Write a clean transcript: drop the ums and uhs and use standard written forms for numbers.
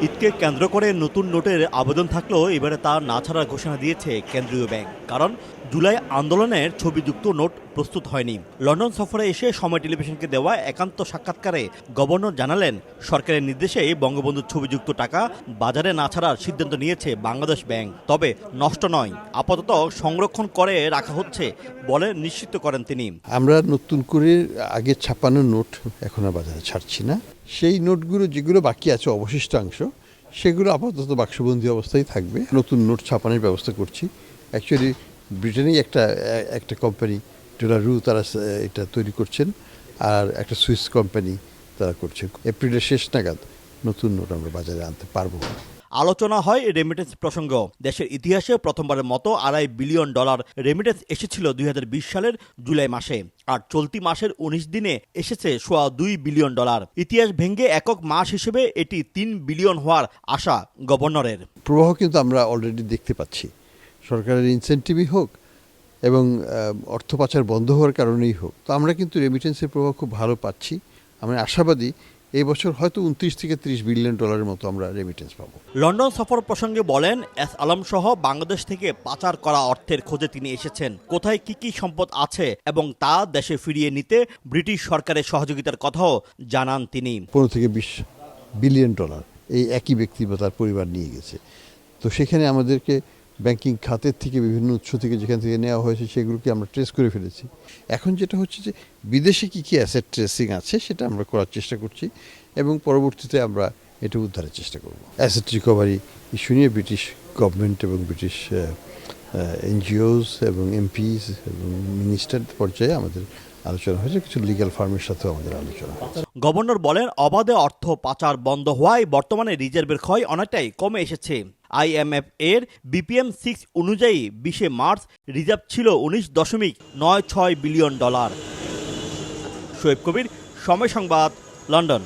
ঈদকে কেন্দ্র করে নতুন নোটের আবেদন থাকলেও এবারে তা না ছাড়ার ঘোষণা দিয়েছে কেন্দ্রীয় ব্যাংক। কারণ জুলাই আন্দোলনের ছবিযুক্ত নোট প্রস্তুত হয়নি। লন্ডন সফরে এসে সময় টেলিভিশনকে দেওয়া একান্ত সাক্ষাৎকারে গভর্নর জানালেন, সরকারের নির্দেশে বঙ্গবন্ধুর ছবিযুক্ত টাকা বাজারে না ছাড়ার সিদ্ধান্ত নিয়েছে বাংলাদেশ ব্যাংক। তবে নষ্ট নয়, আপাতত সংরক্ষণ করে রাখা হচ্ছে বলে নিশ্চিত করেন তিনি। আমরা নতুন করে আগে ছাপানো নোট এখন আর বাজারে ছাড়ছি না। সেই নোটগুলো যেগুলো বাকি আছে অবশিষ্টাংশ, সেগুলো আপাতত বাক্সবন্দি অবস্থায় থাকবে। নতুন নোট ছাপানোর ব্যবস্থা করছি। অ্যাকচুয়ালি ব্রিটেনেই একটা কোম্পানি ডলারু তারা এটা তৈরি করছেন, আর একটা সুইস কোম্পানি তারা করছে। এপ্রিলের শেষ নাগাদ নতুন নোট আমরা বাজারে আনতে পারবো। আলোচনা হয় রেমিটেন্স প্রসঙ্গ। দেশের ইতিহাসে প্রথমবারের মতো $2.5 বিলিয়ন রেমিটেন্স এসেছিল 2020 সালের জুলাই মাসে, আর চলতি মাসের 19 দিনে এসেছে $2.25 বিলিয়ন। ইতিহাস ভেঙে একক মাস হিসেবে এটি 3 বিলিয়ন হওয়ার আশা গভর্নরের। প্রবাহ কিন্তু আমরা অলরেডি দেখতে পাচ্ছি। সরকারের ইনসেন্টিভই হোক এবং অর্থ পাচার বন্ধ হওয়ার কারণেই হোক, তো আমরা কিন্তু রেমিটেন্সের প্রবাহ খুব ভালো পাচ্ছি। আমরা আশাবাদী এই বছর হয়তো 29 থেকে 30 বিলিয়ন ডলারের মতো আমরা রেমিটেন্স পাবো। লন্ডন সফর প্রসঙ্গে বলেন, এস আলম সহ বাংলাদেশ থেকে পাচার করা অর্থের খোঁজে তিনি এসেছেন। কোথায় কি সম্পদ আছে এবং তা দেশে ফিরিয়ে নিতে ব্রিটিশ সরকারের সহযোগিতার কথাও জানান তিনি। 15 থেকে 20 বিলিয়ন ডলার এই একই ব্যক্তি বা তার পরিবার নিয়ে গেছে। তো সেখানে আমাদেরকে ব্যাংকিং খাতের থেকে বিভিন্ন উৎস থেকে যেখান থেকে নেওয়া হয়েছে সেগুলোকে আমরা ট্রেস করে ফেলেছি। এখন যেটা হচ্ছে যে বিদেশে কি অ্যাসেট ট্রেসিং আছে সেটা আমরা করার চেষ্টা করছি এবং পরবর্তীতে আমরা এটা উদ্ধারের চেষ্টা করব। অ্যাসেট রিকভারি ইস্যু নিয়ে ব্রিটিশ গভর্নমেন্ট এবং ব্রিটিশ এনজিওস এবং এমপিস এবং মিনিস্টার পর্যায়ে আমাদের আলোচনা হয়েছে। কিছু লিগ্যাল ফার্মের সাথেও আমাদের আলোচনা হয়েছে। গভর্নর বলেন, অবাধে অর্থ পাচার বন্ধ হওয়ায় বর্তমানে রিজার্ভের ক্ষয় অনেকটাই কমে এসেছে। IMF এর BPM 6 অনুযায়ী 20 মার্চ রিজার্ভ ছিল $19.96 বিলিয়ন। শোয়েব কবির, সময় সংবাদ, লন্ডন।